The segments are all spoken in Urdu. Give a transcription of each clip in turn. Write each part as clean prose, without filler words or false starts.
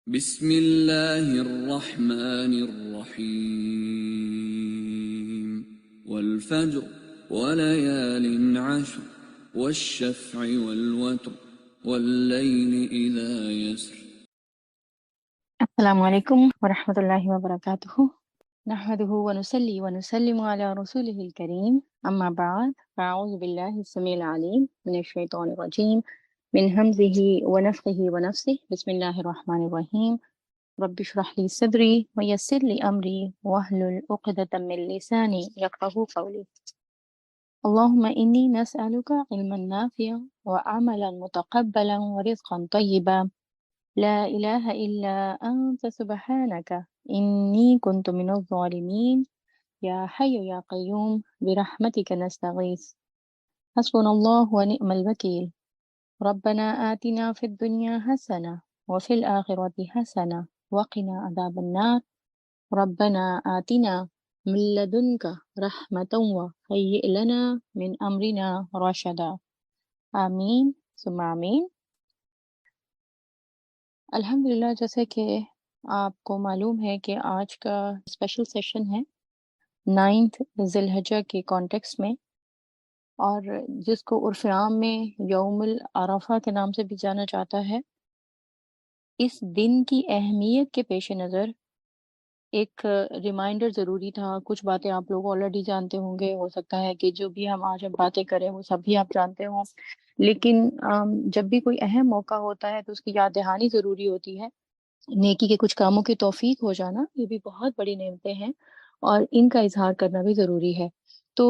بسم اللہ الرحمن الرحیم والفجر وليال عشر والشفع والوتر واللیل اذا یسر۔ السلام علیکم ورحمۃ اللہ وبرکاتہ۔ نحمده ونصلي ونسلم على رسوله الكريم اما بعد فاعوذ باللہ السمیع العلیم من الشیطان الرجیم من همزه ونفخه ونفثه بسم اللہ الرحمن الرحیم رب اشرح لي صدری ويسر لي امری واحلل عقدۃ من لسانی یفقهوا قولی۔ اللهم انی نسألك علما نافعا وعملا متقبلا ورزقا طیبا لا إله إلا أنت سبحانك إني كنت من الظالمين يا حي يا قيوم برحمتك نستغيث حسبنا الله ونعم الوكيل ربنا آتنا في الدنيا حسنة وفي الآخرة حسنة وقنا عذاب النار ربنا آتنا من لدنك رحمة وهيئ لنا من أمرنا رشدا آمین ثم آمین۔ الحمدللہ، جیسے کہ آپ کو معلوم ہے کہ آج کا اسپیشل سیشن ہے 9 ذی الحجہ کے کانٹیکس میں، اور جس کو عرف عام میں یوم العرفہ کے نام سے بھی جانا جاتا ہے۔ اس دن کی اہمیت کے پیش نظر ایک ریمائنڈر ضروری تھا۔ کچھ باتیں آپ لوگ آلریڈی جانتے ہوں گے، ہو سکتا ہے کہ جو بھی ہم آج باتیں کریں وہ سب بھی آپ جانتے ہوں، لیکن جب بھی کوئی اہم موقع ہوتا ہے تو اس کی یاد دہانی ضروری ہوتی ہے۔ نیکی کے کچھ کاموں کی توفیق ہو جانا یہ بھی بہت بڑی نعمتیں ہیں، اور ان کا اظہار کرنا بھی ضروری ہے۔ تو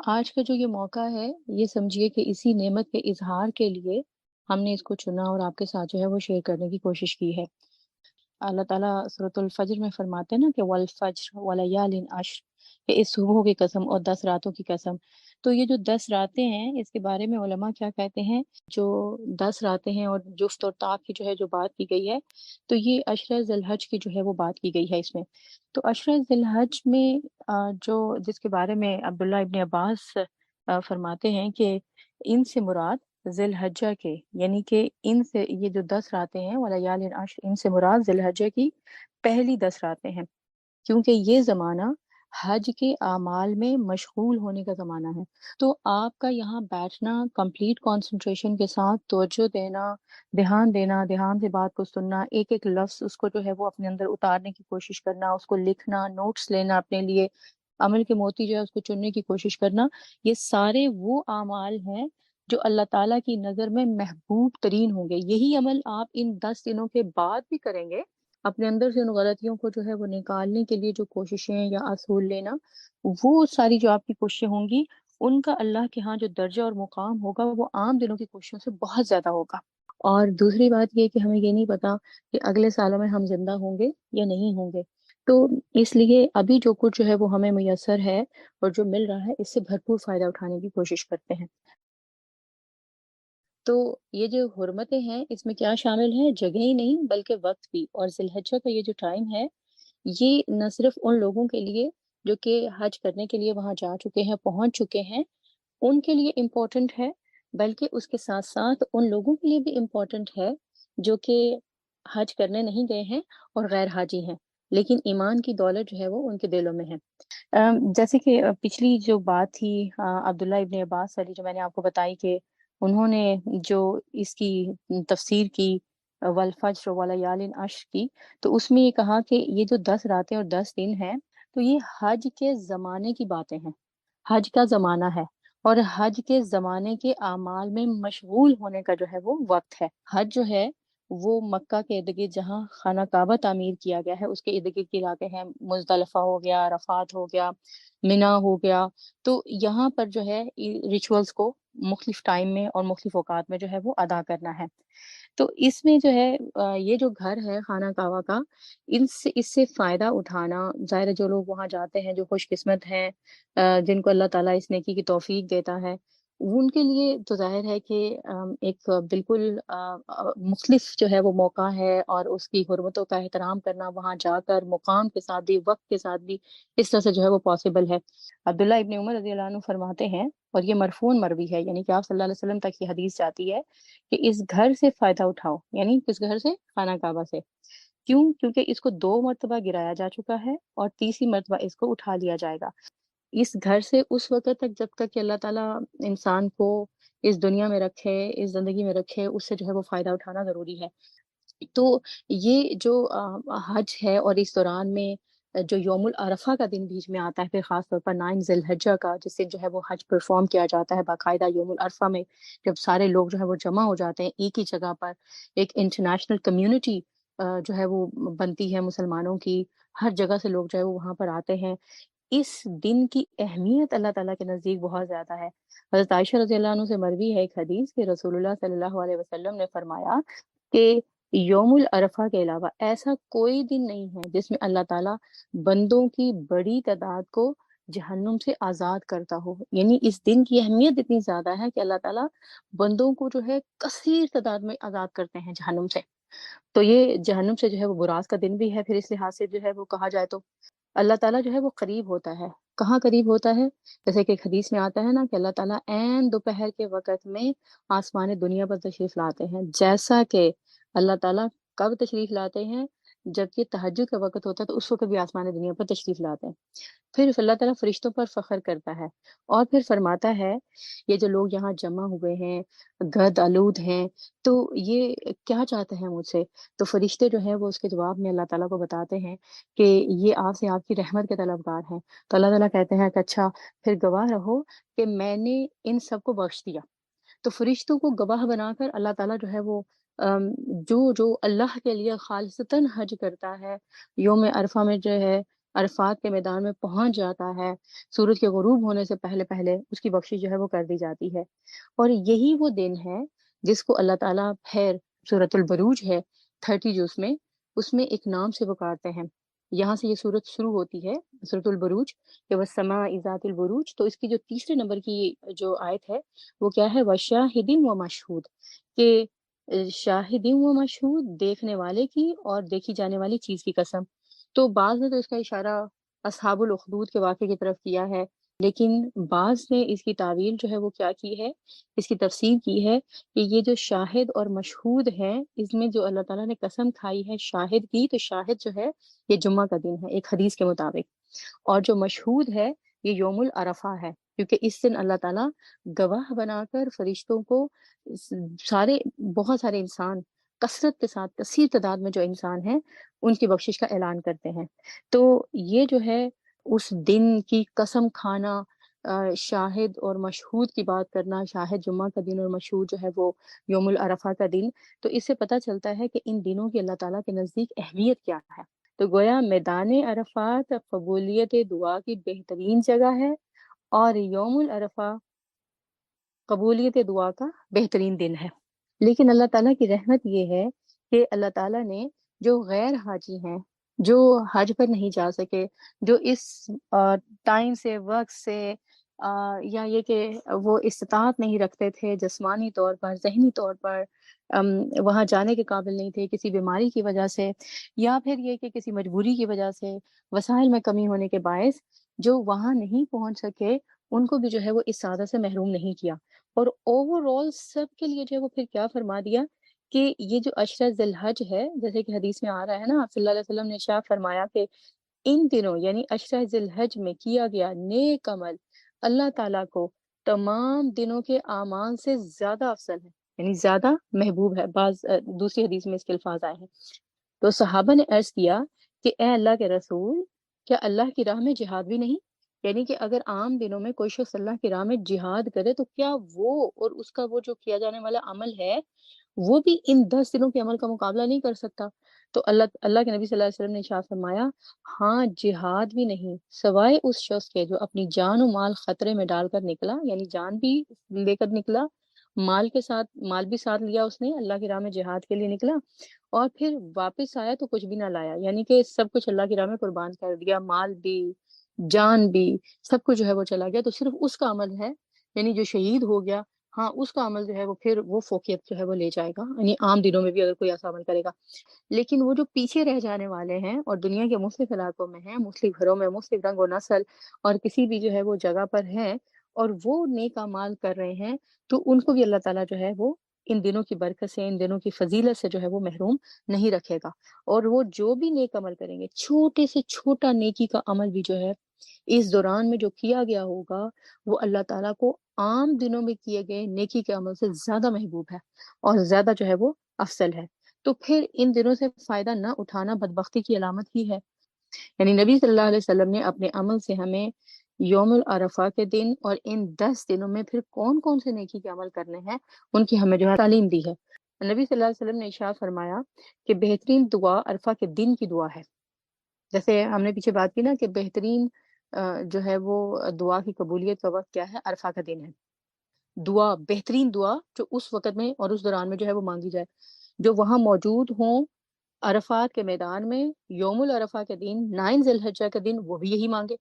آج کا جو یہ موقع ہے، یہ سمجھیے کہ اسی نعمت کے اظہار کے لیے ہم نے اس کو چنا اور آپ کے ساتھ جو ہے وہ شیئر کرنے کی کوشش کی ہے۔ اللہ تعالیٰ سورۃ الفجر میں فرماتے ہیں نا کہ والفجر ولیال عشر، کہ اس صبح کی قسم اور 10 راتوں کی قسم۔ تو یہ جو 10 راتیں ہیں، اس کے بارے میں علماء کیا کہتے ہیں؟ جو 10 راتیں ہیں اور جفت اور طاق کی جو ہے جو بات کی گئی ہے، تو یہ عشرہ ذی الحج کی جو ہے وہ بات کی گئی ہے اس میں۔ تو عشرہ ذی الحج میں جو جس کے بارے میں عبداللہ ابن عباس فرماتے ہیں کہ ان سے مراد ذی الحجہ کے، یعنی کہ ان سے یہ جو 10 راتیں ہیں ولیال عشر، ان سے مراد ذی الحجہ کی پہلی 10 راتیں ہیں، کیونکہ یہ زمانہ حج کے اعمال میں مشغول ہونے کا زمانہ ہے۔ تو آپ کا یہاں بیٹھنا، کمپلیٹ کنسنٹریشن کے ساتھ توجہ دینا، دھیان سے بات کو سننا، ایک ایک لفظ اس کو جو ہے وہ اپنے اندر اتارنے کی کوشش کرنا، اس کو لکھنا، نوٹس لینا اپنے لیے، عمل کے موتی جو ہے اس کو چننے کی کوشش کرنا، یہ سارے وہ اعمال ہیں جو اللہ تعالیٰ کی نظر میں محبوب ترین ہوں گے۔ یہی عمل آپ ان 10 دنوں کے بعد بھی کریں گے، اپنے اندر سے ان غلطیوں کو جو ہے وہ نکالنے کے لیے جو کوششیں یا اصول لینا، وہ ساری جو آپ کی کوششیں ہوں گی، ان کا اللہ کے ہاں جو درجہ اور مقام ہوگا وہ عام دنوں کی کوششوں سے بہت زیادہ ہوگا۔ اور دوسری بات یہ کہ ہمیں یہ نہیں پتا کہ اگلے سالوں میں ہم زندہ ہوں گے یا نہیں ہوں گے، تو اس لیے ابھی جو کچھ جو ہے وہ ہمیں میسر ہے اور جو مل رہا ہے، اس سے بھرپور فائدہ اٹھانے کی کوشش کرتے ہیں۔ تو یہ جو حرمتیں ہیں، اس میں کیا شامل ہے؟ جگہ ہی نہیں بلکہ وقت بھی۔ اور ذی الحجہ کا یہ جو ٹائم ہے، یہ نہ صرف ان لوگوں کے لیے جو کہ حج کرنے کے لیے وہاں جا چکے ہیں، پہنچ چکے ہیں، ان کے لیے امپورٹنٹ ہے، بلکہ اس کے ساتھ ساتھ ان لوگوں کے لیے بھی امپورٹنٹ ہے جو کہ حج کرنے نہیں گئے ہیں اور غیر حاجی ہیں، لیکن ایمان کی دولت جو ہے وہ ان کے دلوں میں ہے۔ جیسے کہ پچھلی جو بات تھی عبداللہ ابن عباس والی، جو میں نے آپ کو بتائی کہ انہوں نے جو اس کی تفسیر کی والفجر ولیال عشر کی، تو اس میں یہ کہا کہ یہ جو 10 راتیں اور 10 دن ہیں، تو یہ حج کے زمانے کی باتیں ہیں، حج کا زمانہ ہے، اور حج کے زمانے کے اعمال میں مشغول ہونے کا جو ہے وہ وقت ہے۔ حج جو ہے وہ مکہ کے ارد گرد جہاں خانہ کعبہ تعمیر کیا گیا ہے، اس کے ارد گرد کے علاقے ہیں، مزدلفہ ہو گیا، عرفات ہو گیا، منا ہو گیا۔ تو یہاں پر جو ہے ریچولز کو مختلف ٹائم میں اور مختلف اوقات میں جو ہے وہ ادا کرنا ہے۔ تو اس میں جو ہے یہ جو گھر ہے خانہ کعبہ کا، اس سے فائدہ اٹھانا، ظاہر ہے جو لوگ وہاں جاتے ہیں، جو خوش قسمت ہیں، جن کو اللہ تعالیٰ اس نیکی کی توفیق دیتا ہے، ان کے لیے تو ظاہر ہے کہ ایک بالکل مختلف جو ہے وہ موقع ہے، اور اس کی حرمتوں کا احترام کرنا وہاں جا کر مقام کے ساتھ بھی، وقت کے ساتھ بھی، اس طرح سے جو ہے وہ پاسبل ہے۔ عبداللہ ابن عمر رضی اللہ عنہ فرماتے ہیں، اور یہ مرفوع مروی ہے، یعنی کہ آپ صلی اللہ علیہ وسلم تک یہ حدیث جاتی ہے کہ اس گھر سے فائدہ اٹھاؤ، یعنی کس گھر سے؟ خانہ کعبہ سے۔ کیوں؟ کیونکہ اس کو 2 مرتبہ گرایا جا چکا ہے اور تیسری مرتبہ اس کو اٹھا لیا جائے گا۔ اس گھر سے اس وقت تک جب تک کہ اللہ تعالیٰ انسان کو اس دنیا میں رکھے، اس زندگی میں رکھے، اس سے جو ہے وہ فائدہ اٹھانا ضروری ہے۔ تو یہ جو حج ہے اور اس دوران میں جو یوم العرفہ کا دن بیچ میں آتا ہے، پھر خاص طور پر 9 ذی الحجہ کا، جس سے جو ہے وہ حج پرفارم کیا جاتا ہے باقاعدہ یوم العرفہ میں، جب سارے لوگ جو ہے وہ جمع ہو جاتے ہیں ایک ہی جگہ پر، ایک انٹرنیشنل کمیونٹی جو ہے وہ بنتی ہے مسلمانوں کی، ہر جگہ سے لوگ جو ہے وہ وہاں پر آتے ہیں۔ اس دن کی اہمیت اللہ تعالیٰ کے نزدیک بہت زیادہ ہے۔ حضرت عائشہ رضی اللہ عنہ سے مروی ہے ایک حدیث کہ رسول اللہ صلی اللہ علیہ وسلم نے فرمایا کہ یوم العرفہ کے علاوہ ایسا کوئی دن نہیں ہے جس میں اللہ تعالیٰ بندوں کی بڑی تعداد کو جہنم سے آزاد کرتا ہو۔ یعنی اس دن کی اہمیت اتنی زیادہ ہے کہ اللہ تعالیٰ بندوں کو جو ہے کثیر تعداد میں آزاد کرتے ہیں جہنم سے۔ تو یہ جہنم سے جو ہے وہ براز کا دن بھی ہے، پھر اس لحاظ سے جو ہے وہ کہا جائے تو اللہ تعالیٰ جو ہے وہ قریب ہوتا ہے۔ کہاں قریب ہوتا ہے؟ جیسے کہ ایک حدیث میں آتا ہے نا کہ اللہ تعالیٰ عین دوپہر کے وقت میں آسمان دنیا پر تشریف لاتے ہیں، جیسا کہ اللہ تعالیٰ کب تشریف لاتے ہیں؟ جب کہ تہجد کا وقت ہوتا ہے تو اس وقت بھی آسمان دنیا پر تشریف لاتے ہیں۔ پھر اللہ تعالیٰ فرشتوں پر فخر کرتا ہے اور پھر فرماتا ہے یہ جو لوگ یہاں جمع ہوئے ہیں، گد آلود ہیں، تو یہ کیا چاہتے ہیں مجھ سے؟ تو فرشتے جو ہیں وہ اس کے جواب میں اللہ تعالیٰ کو بتاتے ہیں کہ یہ آپ سے آپ کی رحمت کے طلبگار ہیں۔ تو اللہ تعالیٰ کہتے ہیں کہ اچھا پھر گواہ رہو کہ میں نے ان سب کو بخش دیا۔ تو فرشتوں کو گواہ بنا کر اللہ تعالیٰ جو ہے وہ جو اللہ کے لیے خالصتاً حج کرتا ہے، یوم عرفہ میں جو ہے عرفات کے میدان میں پہنچ جاتا ہے، سورج کے غروب ہونے سے پہلے پہلے اس کی بخشش جو ہے وہ کر دی جاتی ہے۔ اور یہی وہ دن ہے جس کو اللہ تعالیٰ پھر سورۃ البروج ہے 30 جو اس میں ایک نام سے پکارتے ہیں۔ یہاں سے یہ سورت شروع ہوتی ہے سورۃ البروج کہ والسماء ذات البروج، تو اس کی جو تیسرے نمبر کی جو آیت ہے وہ کیا ہے؟ وشاہد و مشہود، کہ شاہد و مشہود، دیکھنے والے کی اور دیکھی جانے والی چیز کی قسم۔ تو بعض نے تو اس کا اشارہ اصحاب الاخدود کے واقعے کی طرف کیا ہے، لیکن بعض نے اس کی تعویل جو ہے وہ کیا کی ہے، اس کی تفسیر کی ہے کہ یہ جو شاہد اور مشہود ہے، اس میں جو اللہ تعالیٰ نے قسم کھائی ہے شاہد کی، تو شاہد جو ہے یہ جمعہ کا دن ہے ایک حدیث کے مطابق، اور جو مشہود ہے یہ یوم العرفہ ہے، کیونکہ اس دن اللہ تعالیٰ گواہ بنا کر فرشتوں کو سارے بہت سارے انسان کثرت کے ساتھ کثیر تعداد میں جو انسان ہیں ان کی بخشش کا اعلان کرتے ہیں۔ تو یہ جو ہے اس دن کی قسم کھانا، شاہد اور مشہود کی بات کرنا، شاہد جمعہ کا دن اور مشہود جو ہے وہ یوم العرفہ کا دن، تو اس سے پتہ چلتا ہے کہ ان دنوں کی اللہ تعالیٰ کے نزدیک اہمیت کیا ہے۔ تو گویا میدان عرفات قبولیت دعا کی بہترین جگہ ہے اور یوم العرفہ قبولیت دعا کا بہترین دن ہے۔ لیکن اللہ تعالیٰ کی رحمت یہ ہے کہ اللہ تعالیٰ نے جو غیر حاجی ہیں، جو حج پر نہیں جا سکے، جو اس ٹائم سے، وقت سے، یا یہ کہ وہ استطاعت نہیں رکھتے تھے جسمانی طور پر، ذہنی طور پر، وہاں جانے کے قابل نہیں تھے کسی بیماری کی وجہ سے، یا پھر یہ کہ کسی مجبوری کی وجہ سے، وسائل میں کمی ہونے کے باعث جو وہاں نہیں پہنچ سکے، ان کو بھی جو ہے وہ اس سعادت سے محروم نہیں کیا۔ اور اوور آل سب کے لیے جو ہے وہ پھر کیا فرما دیا کہ یہ جو عشرہ ذی الحج ہے، جیسے کہ حدیث میں آ رہا ہے نا، آپ صلی اللہ علیہ وسلم نے ارشاد فرمایا کہ ان دنوں یعنی عشرہ ذی الحج میں کیا گیا نیک عمل اللہ تعالیٰ کو تمام دنوں کے اعمال سے زیادہ افضل ہے، یعنی زیادہ محبوب ہے۔ بعض دوسری حدیث میں اس کے الفاظ آئے ہیں۔ تو صحابہ نے عرض کیا کہ اے اللہ کے رسول، کیا اللہ کی راہ میں جہاد بھی نہیں؟ یعنی کہ اگر عام دنوں میں کوئی شخص اللہ کی راہ میں جہاد کرے تو کیا وہ اور اس کا وہ جو کیا جانے والا عمل ہے وہ بھی ان 10 دنوں کے عمل کا مقابلہ نہیں کر سکتا؟ تو اللہ کے نبی صلی اللہ علیہ وسلم نے ارشاد فرمایا، ہاں جہاد بھی نہیں، سوائے اس شخص کے جو اپنی جان و مال خطرے میں ڈال کر نکلا، یعنی جان بھی لے کر نکلا، مال کے ساتھ، مال بھی ساتھ لیا اس نے، اللہ کی راہ میں جہاد کے لیے نکلا، اور پھر واپس آیا تو کچھ بھی نہ لایا، یعنی کہ سب کچھ اللہ کی راہ میں قربان کر دیا، مال بھی، جان بھی، سب کچھ جو ہے وہ چلا گیا، تو صرف اس کا عمل ہے، یعنی جو شہید ہو گیا، ہاں اس کا عمل جو ہے وہ پھر وہ فوقیت جو ہے وہ لے جائے گا، یعنی عام دنوں میں بھی اگر کوئی ایسا عمل کرے گا۔ لیکن وہ جو پیچھے رہ جانے والے ہیں اور دنیا کے مختلف علاقوں میں ہیں، مختلف گھروں میں، مختلف رنگ و نسل اور کسی بھی جو ہے وہ جگہ پر ہیں، اور وہ نیک اعمال کر رہے ہیں، تو ان کو بھی اللہ تعالیٰ جو ہے وہ ان دنوں کی برکت سے، ان دنوں کی فضیلت سے جو ہے وہ محروم نہیں رکھے گا۔ اور وہ جو بھی نیک عمل کریں گے، چھوٹے سے چھوٹا نیکی کا عمل بھی جو ہے اس دوران میں جو کیا گیا ہوگا، وہ اللہ تعالیٰ کو عام دنوں میں کیے گئے نیکی کے عمل سے زیادہ محبوب ہے اور زیادہ جو ہے وہ افضل ہے۔ تو پھر ان دنوں سے فائدہ نہ اٹھانا بدبختی کی علامت ہی ہے۔ یعنی نبی صلی اللہ علیہ وسلم نے اپنے عمل سے ہمیں یوم العرفہ کے دن اور ان 10 دنوں میں پھر کون کون سے نیکی کے عمل کرنے ہیں، ان کی ہمیں جو ہے تعلیم دی ہے۔ نبی صلی اللہ علیہ وسلم نے ارشاد فرمایا کہ بہترین دعا عرفہ کے دن کی دعا ہے۔ جیسے ہم نے پیچھے بات کی نا کہ بہترین جو ہے وہ دعا کی قبولیت کا وقت کیا ہے؟ عرفہ کا دن ہے۔ دعا، بہترین دعا جو اس وقت میں اور اس دوران میں جو ہے وہ مانگی جائے، جو وہاں موجود ہوں عرفات کے میدان میں یوم العرفہ کے دن 9 ذی الحجہ کے دن، وہ بھی یہی مانگے،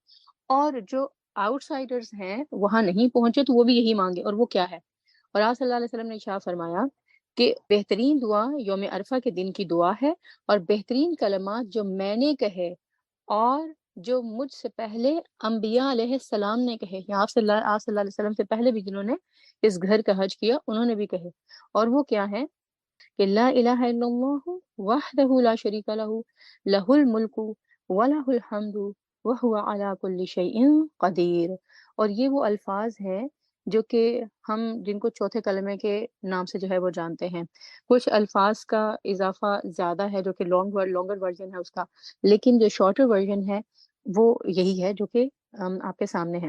اور جو آؤٹ سائڈرز ہیں وہاں نہیں پہنچے تو وہ بھی یہی مانگے۔ اور وہ کیا ہے؟ اور آپ صلی اللہ علیہ وسلم نے ارشاد فرمایا کہ بہترین دعا یوم عرفہ کے دن کی دعا ہے، اور بہترین کلمات جو میں نے کہے اور جو مجھ سے پہلے انبیاء علیہ السلام نے کہے، یا آپ صلی اللہ علیہ وسلم سے پہلے بھی جنہوں نے اس گھر کا حج کیا انہوں نے بھی کہے، اور وہ کیا ہے کہ لا الہ الا اللہ وحدہ لا شریک لہ لہ الملک ولہ الحمد وہو علی کل شیء قدیر۔ اور یہ وہ الفاظ ہیں جو کہ ہم جن کو چوتھے کلمے کے نام سے جو ہے وہ جانتے ہیں۔ کچھ الفاظ کا اضافہ زیادہ ہے جو کہ لانگر ورژن ہے اس کا، لیکن جو شارٹر ورژن ہے وہ یہی ہے جو کہ آپ کے سامنے ہے۔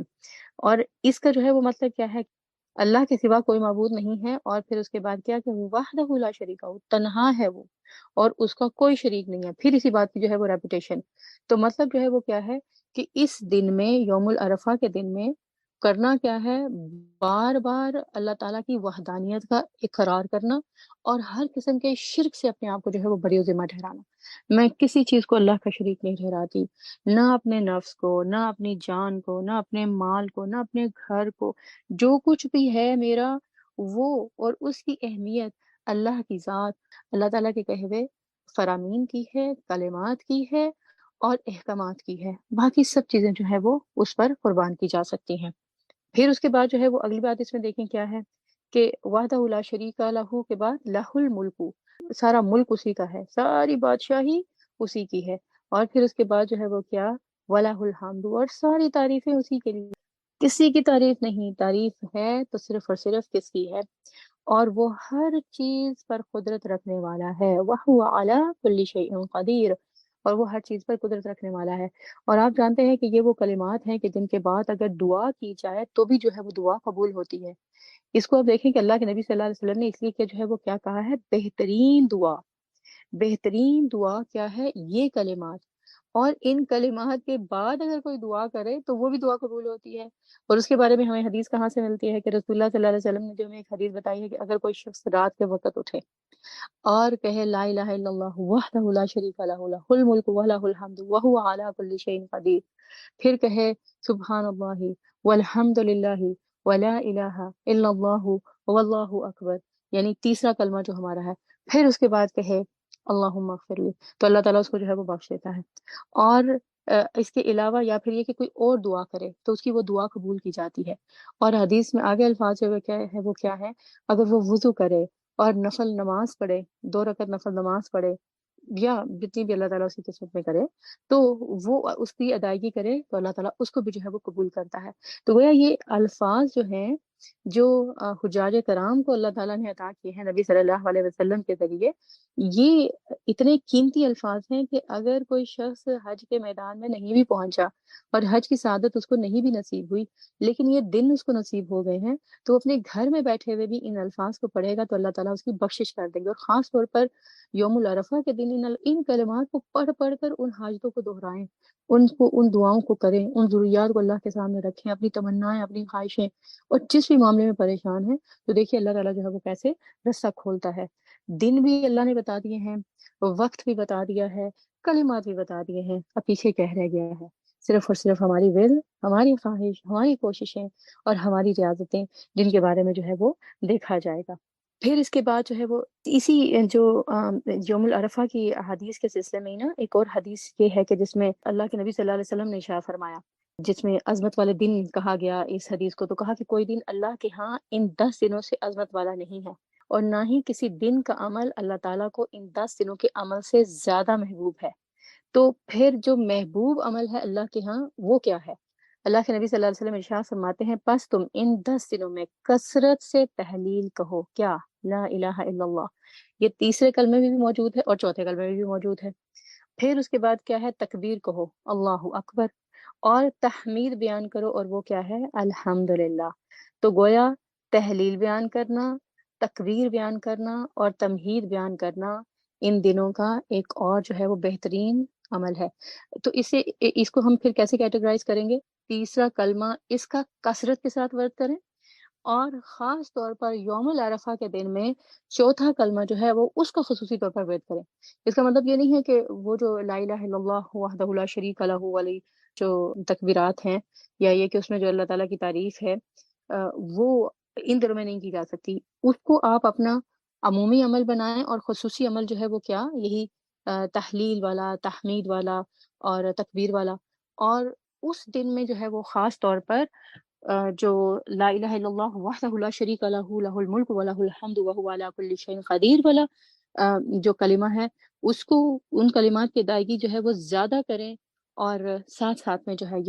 اور اس کا جو ہے وہ مطلب کیا ہے؟ اللہ کے سوا کوئی معبود نہیں ہے، اور پھر اس کے بعد کیا کہ وحدہ لا شریک ہو، تنہا ہے وہ اور اس کا کوئی شریک نہیں ہے۔ پھر اسی بات کی جو ہے وہ ریپیٹیشن۔ تو مطلب جو ہے وہ کیا ہے کہ اس دن میں، یوم العرفہ کے دن میں کرنا کیا ہے؟ بار بار اللہ تعالیٰ کی وحدانیت کا اقرار کرنا اور ہر قسم کے شرک سے اپنے آپ کو جو ہے وہ بری و ذمہ ٹھہرانا۔ میں کسی چیز کو اللہ کا شریک نہیں ٹھہراتی، نہ اپنے نفس کو، نہ اپنی جان کو، نہ اپنے مال کو، نہ اپنے گھر کو۔ جو کچھ بھی ہے میرا، وہ اور اس کی اہمیت اللہ کی ذات، اللہ تعالیٰ کے کہے ہوئے فرامین کی ہے، کلمات کی ہے اور احکامات کی ہے۔ باقی سب چیزیں جو ہے وہ اس پر قربان کی جا سکتی ہیں۔ پھر اس کے بعد جو ہے وہ اگلی بات اس میں دیکھیں کیا ہے کہ وحدہ لا شریک لہ کے بعد لہ الملک، سارا ملک اسی کا ہے، ساری بادشاہی اسی کی ہے۔ اور پھر اس کے بعد جو ہے وہ کیا؟ وَلَهُ الْحَمْدُ، اور ساری تعریفیں اسی کے لیے، کسی کی تعریف نہیں، تعریف ہے تو صرف اور صرف کس کی ہے؟ اور وہ ہر چیز پر قدرت رکھنے والا ہے، وَهُوَ عَلَى كُلِّ شَيْءٍ قَدِيرٌ، اور وہ ہر چیز پر قدرت رکھنے والا ہے۔ اور آپ جانتے ہیں کہ یہ وہ کلمات ہیں کہ جن کے بعد اگر دعا کی جائے تو بھی جو ہے وہ دعا قبول ہوتی ہے۔ اس کو آپ دیکھیں کہ اللہ کے نبی صلی اللہ علیہ وسلم نے اس لیے کہ جو ہے وہ کیا کہا ہے؟ بہترین دعا۔ بہترین دعا کیا ہے؟ یہ کلمات۔ اور ان کلمات کے بعد اگر کوئی دعا کرے تو وہ بھی دعا قبول ہوتی ہے۔ اور اس کے بارے میں ہمیں حدیث کہاں سے ملتی ہے کہ رسول اللہ صلی اللہ علیہ وسلم نے جو ہمیں ایک حدیث بتائی ہے کہ اگر کوئی شخص رات کے وقت اٹھے اور کہے لا الہ الا اللہ وحدہ لا شریک لہ لہ الملک ولہ الحمد وہو علی کل شیء قدیر، پھر کہے سبحان اللہ والحمد للہ ولا الہ الا اللہ واللہ اکبر، یعنی تیسرا کلمہ جو ہمارا ہے، پھر اس کے بعد کہے اللہم اغفر لی، تو اللہ تعالیٰ اس کو جو ہے وہ بخش دیتا ہے۔ اور اس کے علاوہ یا پھر یہ کہ کوئی اور دعا کرے تو اس کی وہ دعا قبول کی جاتی ہے۔ اور حدیث میں آگے الفاظ جو وہ کیا ہے؟ اگر وہ وضو کرے اور نفل نماز پڑھے، 2 رکعت نفل نماز پڑھے، یا جتنی بھی اللہ تعالیٰ اسی قسمت میں کرے، تو وہ اس کی ادائیگی کرے تو اللہ تعالیٰ اس کو بھی جو ہے وہ قبول کرتا ہے۔ تو گویا یہ الفاظ جو ہیں جو حجاج کرام کو اللہ تعالیٰ نے عطا کیے ہیں نبی صلی اللہ علیہ وسلم کے ذریعے، یہ اتنے قیمتی الفاظ ہیں کہ اگر کوئی شخص حج کے میدان میں نہیں بھی پہنچا اور حج کی سعادت اس کو نہیں بھی نصیب ہوئی، لیکن یہ دن اس کو نصیب ہو گئے ہیں، تو اپنے گھر میں بیٹھے ہوئے بھی ان الفاظ کو پڑھے گا تو اللہ تعالیٰ اس کی بخشش کر دیں گے۔ اور خاص طور پر یوم العرفہ کے دن ان کلمات کو پڑھ پڑھ کر ان حاجتوں کو دہرائیں، ان دعاؤں کو کریں، ان ضروریات کو اللہ کے سامنے رکھیں، اپنی تمنائیں، اپنی خواہشیں، اور جس بھی معاملے میں پریشان ہیں تو دیکھیے اللہ تعالیٰ جو ہے وہ کیسے رستہ کھولتا ہے۔ دن بھی اللہ نے بتا دیے ہیں، وقت بھی بتا دیا ہے، کلمات بھی بتا دیے ہیں، اب پیچھے کہہ رہ گیا ہے صرف اور صرف ہماری ول، ہماری خواہش، ہماری کوششیں اور ہماری ریاضتیں، جن کے بارے میں جو ہے وہ دیکھا جائے گا۔ پھر اس کے بعد جو ہے وہ اسی جو یوم العرفہ کی حدیث کے سلسلے میں نا ایک اور حدیث یہ ہے کہ جس میں اللہ کے نبی صلی اللہ علیہ وسلم نے ارشاد فرمایا، جس میں عظمت والے دن کہا گیا اس حدیث کو، تو کہا کہ کوئی دن اللہ کے ہاں ان 10 دنوں سے عظمت والا نہیں ہے۔ اور نہ ہی کسی دن کا عمل اللہ تعالیٰ کو ان 10 دنوں کے عمل سے زیادہ محبوب ہے۔ تو پھر جو محبوب عمل ہے اللہ کے ہاں وہ کیا ہے؟ اللہ کے نبی صلی اللہ علیہ وسلم ارشاد فرماتے ہیں پس تم ان 10 دنوں میں کثرت سے تحلیل کہو، کیا؟ لا الہ الا اللہ۔ یہ تیسرے کلمے میں بھی موجود ہے اور چوتھے کلمے میں بھی موجود ہے۔ پھر اس کے بعد کیا ہے؟ تکبیر کہو، اللہ اکبر، اور تحمید بیان کرو، اور وہ کیا ہے؟ الحمدللہ۔ تو گویا تحلیل بیان کرنا، تکبیر بیان کرنا اور تمہید بیان کرنا ان دنوں کا ایک اور جو ہے وہ بہترین عمل ہے۔ تو اس کو ہم پھر کیسے کیٹیگرائز کریں گے؟ تیسرا کلمہ اس کا کثرت کے ساتھ ورد کریں، اور خاص طور پر یوم العرفہ کے دن میں چوتھا کلمہ جو ہے وہ اس کا خصوصی طور پر ورد کریں۔ اس کا مطلب یہ نہیں ہے کہ وہ جو لا الہ الا اللہ وحدہ لا شریک لہ والی جو تکبیرات ہیں، یا یہ کہ اس میں جو اللہ تعالیٰ کی تعریف ہے وہ ان دنوں میں نہیں کی جا سکتی۔ اس کو آپ اپنا عمومی عمل بنائیں، اور خصوصی عمل جو ہے وہ کیا؟ یہی تحلیل والا، تحمید والا اور تکبیر والا۔ اور اس دن میں جو ہے وہ خاص طور پر جو لا الہ الا اللہ وحدہ لا شریک لہ لہ الملک و لہ الحمد وہو علی کل شیء قدیر والا جو کلمہ ہے، اس کو، ان کلمات کی ادائیگی جو ہے وہ زیادہ کریں، اور ساتھ ساتھ میں جو ہے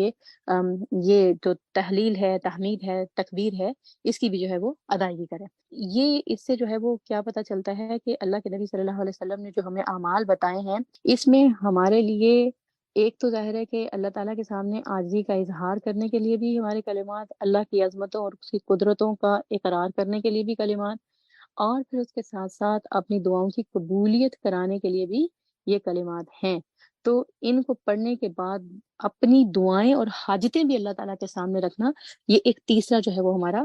یہ جو تحلیل ہے، تحمید ہے، تکبیر ہے، اس کی بھی جو ہے وہ ادائیگی کریں۔ یہ اس سے جو ہے وہ کیا پتہ چلتا ہے کہ اللہ کے نبی صلی اللہ علیہ وسلم نے جو ہمیں اعمال بتائے ہیں، اس میں ہمارے لیے ایک تو ظاہر ہے کہ اللہ تعالیٰ کے سامنے عاجزی کا اظہار کرنے کے لیے بھی ہمارے کلمات، اللہ کی عظمتوں اور اس کی قدرتوں کا اقرار کرنے کے لیے بھی کلمات، اور پھر اس کے ساتھ ساتھ اپنی دعاؤں کی قبولیت کرانے کے لیے بھی یہ کلمات ہیں۔ تو ان کو پڑھنے کے بعد اپنی دعائیں اور حاجتیں بھی اللہ تعالیٰ کے سامنے رکھنا، یہ ایک تیسرا جو ہے وہ ہمارا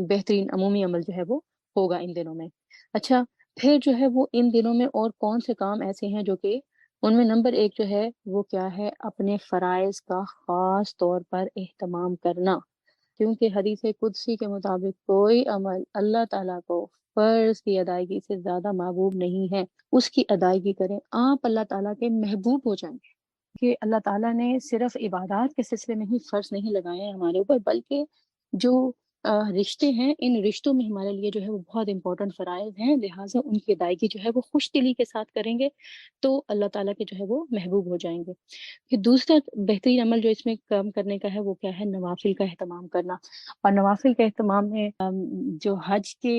بہترین عمومی عمل جو ہے وہ ہوگا ان دنوں میں۔ اچھا، پھر جو ہے وہ ان دنوں میں اور کون سے کام ایسے ہیں جو کہ ان میں نمبر ایک جو ہے وہ کیا ہے؟ اپنے فرائض کا خاص طور پر اہتمام کرنا، کیونکہ حدیث قدسی کے مطابق کوئی عمل اللہ تعالیٰ کو فرض کی ادائیگی سے زیادہ محبوب نہیں ہے۔ اس کی ادائیگی کریں، آپ اللہ تعالیٰ کے محبوب ہو جائیں گے۔ کہ اللہ تعالیٰ نے صرف عبادات کے سلسلے میں ہی فرض نہیں لگائے ہیں ہمارے اوپر، بلکہ جو رشتے ہیں، ان رشتوں میں ہمارے لیے جو ہے وہ بہت امپورٹنٹ فرائض ہیں، لہٰذا ان کی ادائیگی جو ہے وہ خوش دلی کے ساتھ کریں گے تو اللہ تعالیٰ کے جو ہے وہ محبوب ہو جائیں گے۔ پھر دوسرا بہترین عمل جو اس میں کام کرنے کا ہے وہ کیا ہے؟ نوافل کا اہتمام کرنا۔ اور نوافل کے اہتمام میں جو حج کے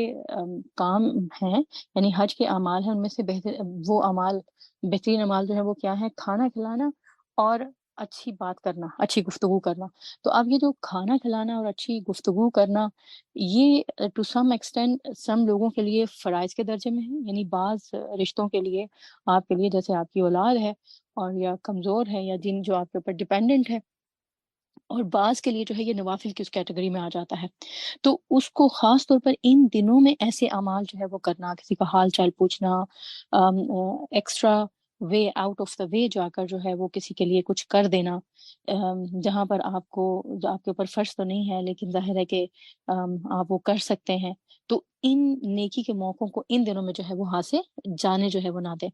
کام ہیں، یعنی حج کے اعمال ہیں، ان میں سے بہترین اعمال جو ہے وہ کیا ہے؟ کھانا کھلانا اور اچھی بات کرنا، اچھی گفتگو کرنا۔ تو اب یہ جو کھانا کھلانا اور اچھی گفتگو کرنا، یہ ٹو سم ایکسٹینٹ سم لوگوں کے لیے فرائض کے درجے میں ہیں، یعنی بعض رشتوں کے لیے، آپ کے لیے جیسے آپ کی اولاد ہے اور یا کمزور ہے یا جن جو آپ کے اوپر ڈیپینڈنٹ ہے، اور بعض کے لیے جو ہے یہ نوافل کی اس کیٹیگری میں آ جاتا ہے۔ تو اس کو خاص طور پر ان دنوں میں ایسے اعمال جو ہے وہ کرنا، کسی کا حال چال پوچھنا، extra way out of the way جا کر جو ہے وہ کسی کے لیے کچھ کر دینا، جہاں پر آپ کے اوپر فرض تو نہیں ہے لیکن ظاہر ہے کہ آپ وہ کر سکتے ہیں، تو ان نیکی کے موقعوں کو ان دنوں میں جو ہے وہ ہاتھ سے جانے جو ہے وہ نہ دیں۔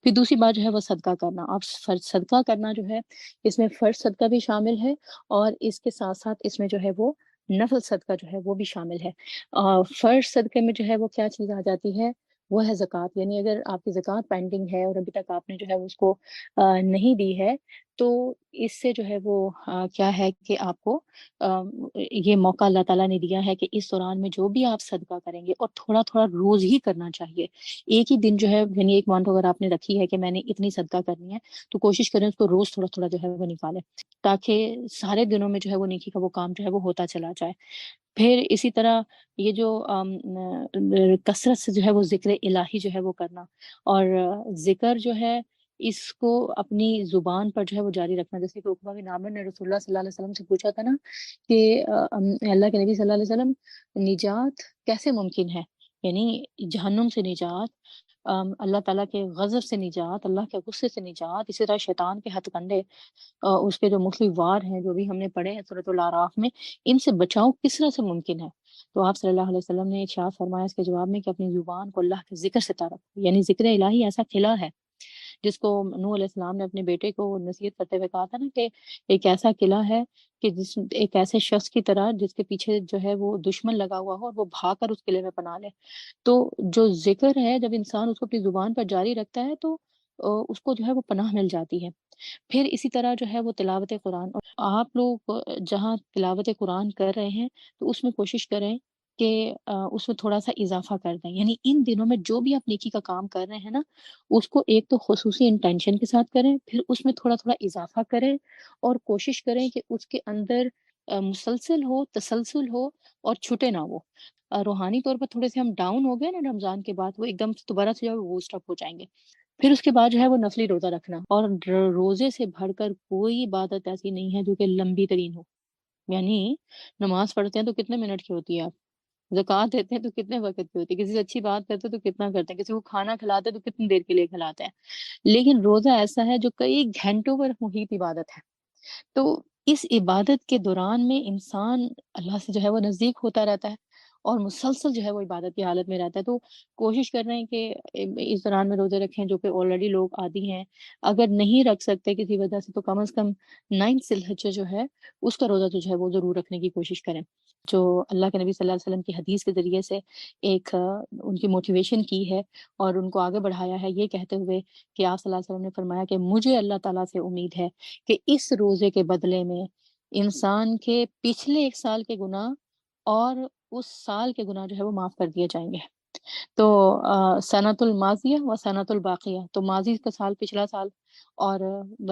پھر دوسری بات جو ہے وہ صدقہ کرنا۔ اب صدقہ کرنا جو ہے، اس میں فرض صدقہ بھی شامل ہے، اور اس کے ساتھ ساتھ اس میں جو ہے وہ نفل صدقہ جو ہے وہ بھی شامل ہے۔ فرض صدقے میں جو ہے وہ کیا چیز آ جاتی ہے؟ وہ ہے زکوٰۃ، یعنی اگر آپ کی زکوٰۃ پینڈنگ ہے اور ابھی تک آپ نے جو ہے اس کو نہیں دی ہے، تو اس سے جو ہے وہ کیا ہے کہ آپ کو یہ موقع اللہ تعالیٰ نے دیا ہے کہ اس دوران میں جو بھی آپ صدقہ کریں گے، اور تھوڑا تھوڑا روز ہی کرنا چاہیے، ایک ہی دن جو ہے، یعنی ایک مانتھ اگر آپ نے رکھی ہے کہ میں نے اتنی صدقہ کرنی ہے، تو کوشش کریں اس کو روز تھوڑا تھوڑا جو ہے وہ نکالیں، تاکہ سارے دنوں میں جو ہے وہ نیکی کا وہ کام جو ہے وہ ہوتا چلا جائے۔ پھر اسی طرح یہ جو کثرت سے جو ہے وہ ذکر الہی جو ہے وہ کرنا، اور ذکر جو ہے اس کو اپنی زبان پر جو ہے وہ جاری رکھنا، جیسے کہ عقبہ بن عامر نے رسول اللہ صلی اللہ علیہ وسلم سے پوچھا تھا نا کہ اللہ کے نبی صلی اللہ علیہ وسلم، نجات کیسے ممکن ہے؟ یعنی جہنم سے نجات، اللہ تعالیٰ کے غضب سے نجات، اللہ کے غصے سے نجات، اسی طرح شیطان کے ہتھ کنڈے، اس کے جو مختلف وار ہیں جو بھی ہم نے پڑھے ہیں سورۃ الاعراف میں، ان سے بچاؤ کس طرح سے ممکن ہے؟ تو آپ صلی اللہ علیہ وسلم نے ارشاد فرمایا اس کے جواب میں کہ اپنی زبان کو اللہ کے ذکر سے طرف، یعنی ذکر الہی ایسا کھلا ہے جس کو نوح علیہ السلام نے اپنے بیٹے کو نصیحت کرتے ہوئے کہا تھا نا کہ ایک ایسا قلعہ ہے کہ جس ایک ایسے شخص کی طرح جس کے پیچھے جو ہے وہ دشمن لگا ہوا ہو اور وہ بھاگ کر اس قلعے میں پناہ لے۔ تو جو ذکر ہے جب انسان اس کو اپنی زبان پر جاری رکھتا ہے تو اس کو جو ہے وہ پناہ مل جاتی ہے۔ پھر اسی طرح جو ہے وہ تلاوت قرآن، اور آپ لوگ جہاں تلاوت قرآن کر رہے ہیں تو اس میں کوشش کریں کہ اس میں تھوڑا سا اضافہ کر دیں، یعنی ان دنوں میں جو بھی آپ نیکی کا کام کر رہے ہیں نا، اس کو ایک تو خصوصی انٹینشن کے ساتھ کریں، پھر اس میں تھوڑا تھوڑا اضافہ کریں اور کوشش کریں کہ اس کے اندر مسلسل ہو، تسلسل ہو اور چھٹے نہ وہ۔ روحانی طور پر تھوڑے سے ہم ڈاؤن ہو گئے نا رمضان کے بعد، وہ ایک دم سے دوبارہ سے جو ہے وہ بوسٹ اپ ہو جائیں گے۔ پھر اس کے بعد جو ہے وہ نفلی روزہ رکھنا، اور روزے سے بڑھ کر کوئی عبادت ایسی نہیں ہے جو کہ لمبی ترین ہو۔ یعنی نماز پڑھتے ہیں تو کتنے منٹ کی ہوتی ہے، آپ زکوٰۃ دیتے ہیں تو کتنے وقت کی ہوتی ہے، کسی سے اچھی بات کرتے ہیں تو کتنا کرتے ہیں، کسی کو کھانا کھلاتے ہیں تو کتنی دیر کے لیے کھلاتے ہیں، لیکن روزہ ایسا ہے جو کئی گھنٹوں پر محیط عبادت ہے۔ تو اس عبادت کے دوران میں انسان اللہ سے جو ہے وہ نزدیک ہوتا رہتا ہے اور مسلسل جو ہے وہ عبادت کی حالت میں رہتا ہے۔ تو کوشش کر رہے ہیں کہ اس دوران میں روزے رکھیں، جو کہ آلریڈی لوگ عادی ہیں۔ اگر نہیں رکھ سکتے کسی وجہ سے تو کم از کم 9 ذی الحجہ جو ہے اس کا روزہ جو ہے وہ ضرور رکھنے کی کوشش کریں۔ جو اللہ کے نبی صلی اللہ علیہ وسلم کی حدیث کے ذریعے سے ایک ان کی موٹیویشن کی ہے اور ان کو آگے بڑھایا ہے، یہ کہتے ہوئے کہ آپ صلی اللہ علیہ وسلم نے فرمایا کہ مجھے اللہ تعالیٰ سے امید ہے کہ اس روزے کے بدلے میں انسان کے پچھلے 1 سال کے گناہ اور اس سال کے گناہ جو ہے وہ معاف کر دیے جائیں گے۔ تو سنۃ الماضیہ و سنۃ الباقیہ، تو ماضی کا سال پچھلا سال، اور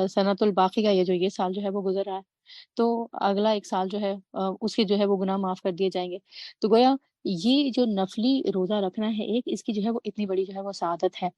سنۃ الباقیہ یہ سال جو ہے وہ گزر رہا ہے، تو اگلا 1 سال جو ہے اس کے جو ہے وہ گناہ معاف کر دیے جائیں گے۔ تو گویا یہ جو نفلی روزہ رکھنا ہے ایک، اس کی جو ہے وہ اتنی بڑی جو ہے وہ سعادت ہے۔